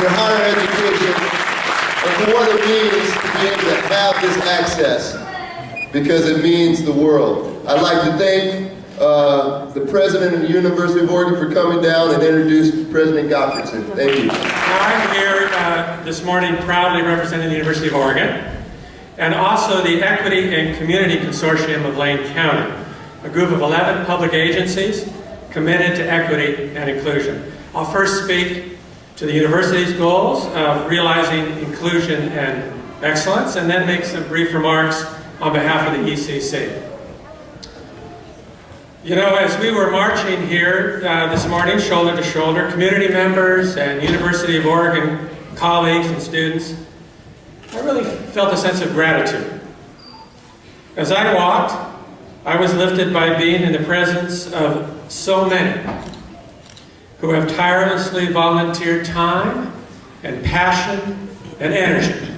for higher education and for what it means to be able to have this access, because it means the world. I'd like to thank the president of the University of Oregon for coming down and introduce President Gottfredson. Thank you. I'm here this morning proudly representing the University of Oregon and also the Equity and Community Consortium of Lane County, a group of 11 public agencies committed to equity and inclusion. I'll first speak to the university's goals of realizing inclusion and excellence, and then make some brief remarks on behalf of the ECC. You know, as we were marching here this morning, shoulder to shoulder, community members and University of Oregon colleagues and students, I really felt a sense of gratitude. As I walked, I was lifted by being in the presence of so many who have tirelessly volunteered time and passion and energy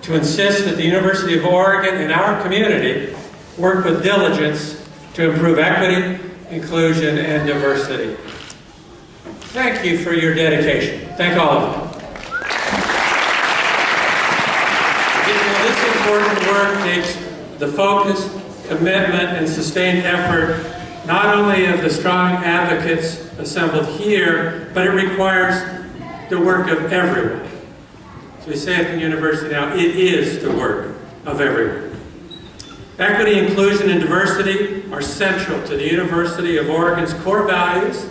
to insist that the University of Oregon and our community work with diligence to improve equity, inclusion, and diversity. Thank you for your dedication. Thank all of you. This important work takes the focus, commitment, and sustained effort not only of the strong advocates assembled here, but it requires the work of everyone. As we say at the university now, it is the work of everyone. Equity, inclusion, and diversity are central to the University of Oregon's core values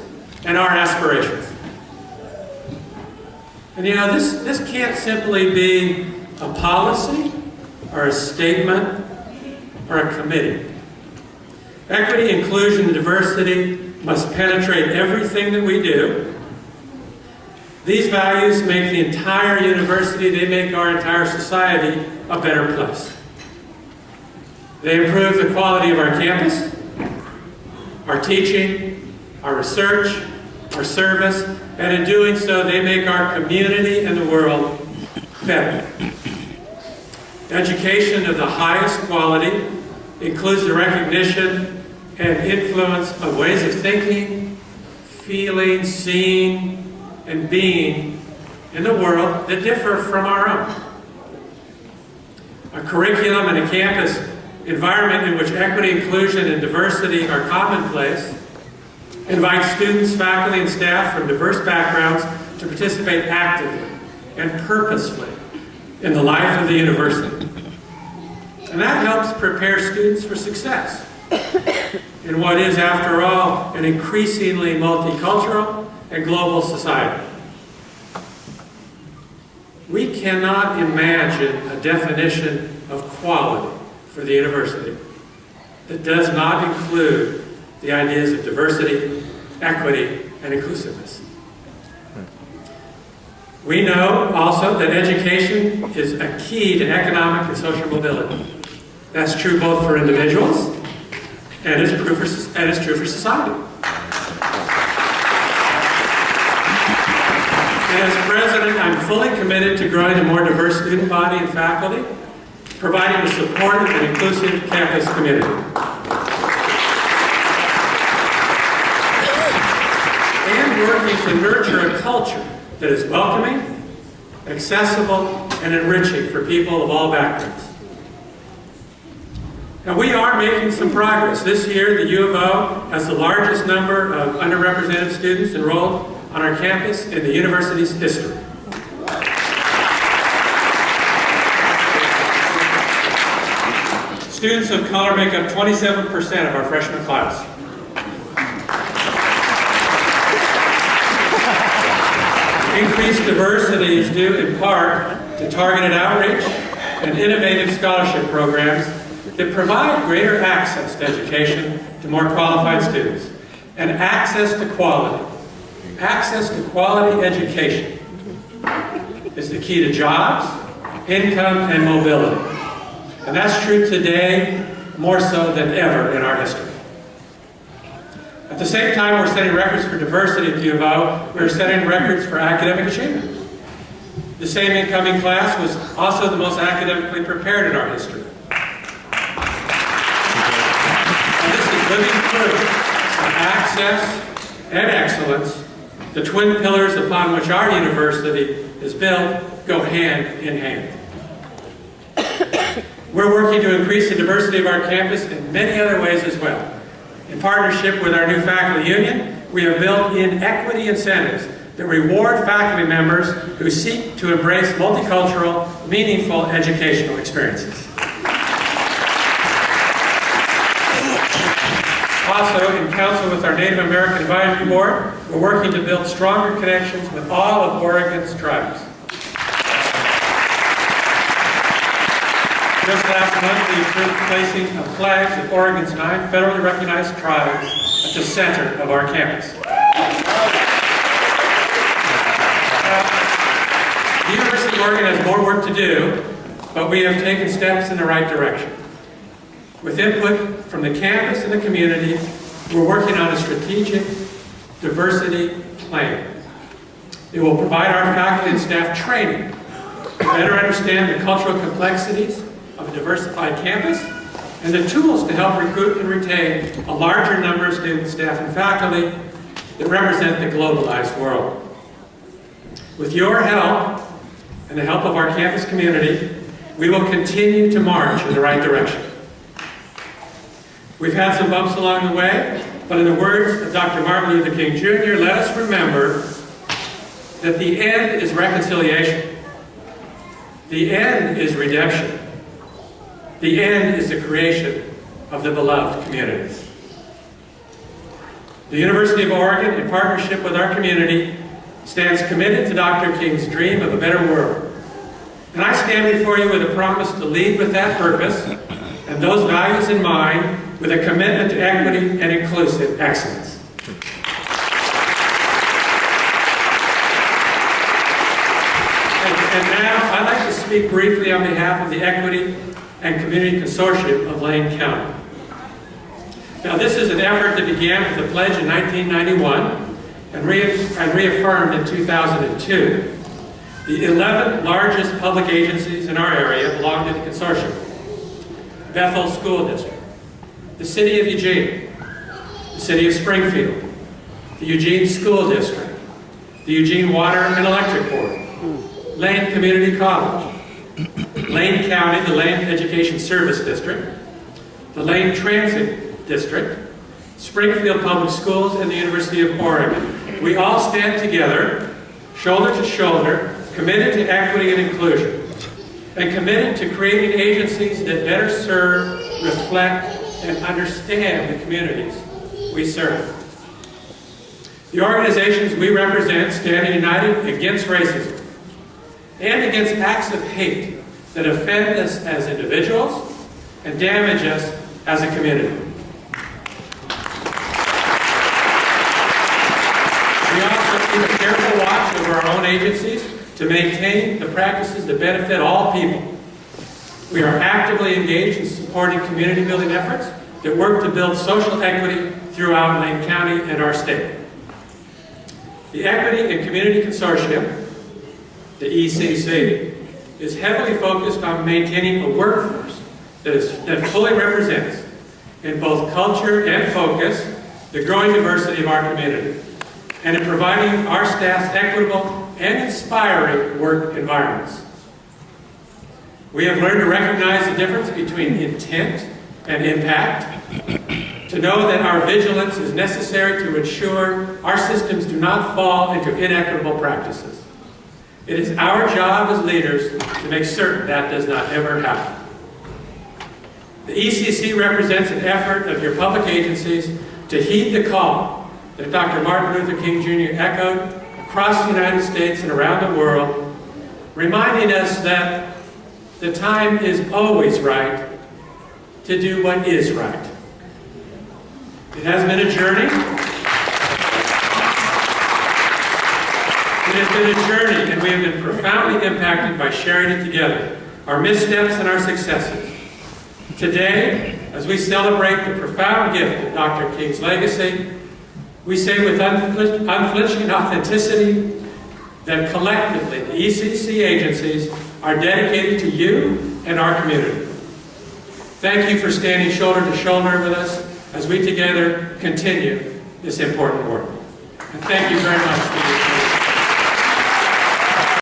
and our aspirations. And you know, this can't simply be a policy or a statement or a committee. Equity, inclusion, and diversity must penetrate everything that we do. These values make the entire university, they make our entire society a better place. They improve the quality of our campus, our teaching, our research, our service, and in doing so, they make our community and the world better. Education of the highest quality includes the recognition and influence of ways of thinking, feeling, seeing, and being in the world that differ from our own. A curriculum and a campus environment in which equity, inclusion, and diversity are commonplace invites students, faculty, and staff from diverse backgrounds to participate actively and purposefully in the life of the university. And that helps prepare students for success in what is, after all, an increasingly multicultural and global society. We cannot imagine a definition of quality for the university that does not include the ideas of diversity, equity, and inclusiveness. We know also that education is a key to economic and social mobility. That's true both for individuals and it's true for society. As president, I'm fully committed to growing a more diverse student body and faculty, providing a supportive and inclusive campus community. And working to nurture a culture that is welcoming, accessible, and enriching for people of all backgrounds. Now, we are making some progress. This year, the U of O has the largest number of underrepresented students enrolled on our campus in the university's history. Students of color make up 27% of our freshman class. Increased diversity is due in part to targeted outreach and innovative scholarship programs that provide greater access to education to more qualified students and access to quality. Access to quality education is the key to jobs, income, and mobility. And that's true today more so than ever in our history. At the same time we're setting records for diversity at U of O, we're setting records for academic achievement. The same incoming class was also the most academically prepared in our history. And this is living proof of access and excellence, the twin pillars upon which our university is built go hand in hand. We're working to increase the diversity of our campus in many other ways as well. In partnership with our new faculty union, we have built in equity incentives that reward faculty members who seek to embrace multicultural, meaningful educational experiences. Also, in council with our Native American Advisory Board, we're working to build stronger connections with all of Oregon's tribes. Just last month, we approved placing of flags of Oregon's 9 federally recognized tribes at the center of our campus. The University of Oregon has more work to do, but we have taken steps in the right direction. With input from the campus and the community, we're working on a strategic diversity plan. It will provide our faculty and staff training to better understand the cultural complexities of a diversified campus and the tools to help recruit and retain a larger number of students, staff, and faculty that represent the globalized world. With your help and the help of our campus community, we will continue to march in the right direction. We've had some bumps along the way, but in the words of Dr. Martin Luther King Jr., let us remember that the end is reconciliation. The end is redemption. The end is the creation of the beloved communities. The University of Oregon, in partnership with our community, stands committed to Dr. King's dream of a better world. And I stand before you with a promise to lead with that purpose and those values in mind, with a commitment to equity and inclusive excellence. And now, I'd like to speak briefly on behalf of the Equity and Community Consortium of Lane County. Now, this is an effort that began with the pledge in 1991 and reaffirmed in 2002. The 11 largest public agencies in our area belong to the consortium. Bethel School District, the City of Eugene, the City of Springfield, the Eugene School District, the Eugene Water and Electric Board, Lane Community College, Lane County, the Lane Education Service District, the Lane Transit District, Springfield Public Schools, and the University of Oregon. We all stand together, shoulder to shoulder, committed to equity and inclusion, and committed to creating agencies that better serve, reflect, and understand the communities we serve. The organizations we represent stand united against racism and against acts of hate that offend us as individuals and damage us as a community. We also keep a careful watch over our own agencies to maintain the practices that benefit all people. We are actively engaged in supporting community building efforts that work to build social equity throughout Lane County and our state. The Equity and Community Consortium, the ECC, is heavily focused on maintaining a workforce that fully represents, in both culture and focus, the growing diversity of our community, and in providing our staff's equitable and inspiring work environments. We have learned to recognize the difference between intent and impact, to know that our vigilance is necessary to ensure our systems do not fall into inequitable practices. It is our job as leaders to make certain that does not ever happen. The ECC represents an effort of your public agencies to heed the call that Dr. Martin Luther King Jr. echoed across the United States and around the world, reminding us that the time is always right to do what is right. It has been a journey. It has been a journey, and we have been profoundly impacted by sharing it together, our missteps and our successes. Today, as we celebrate the profound gift of Dr. King's legacy, we say with unflinching authenticity that collectively the ECC agencies are dedicated to you and our community. Thank you for standing shoulder to shoulder with us as we together continue this important work. And thank you very much.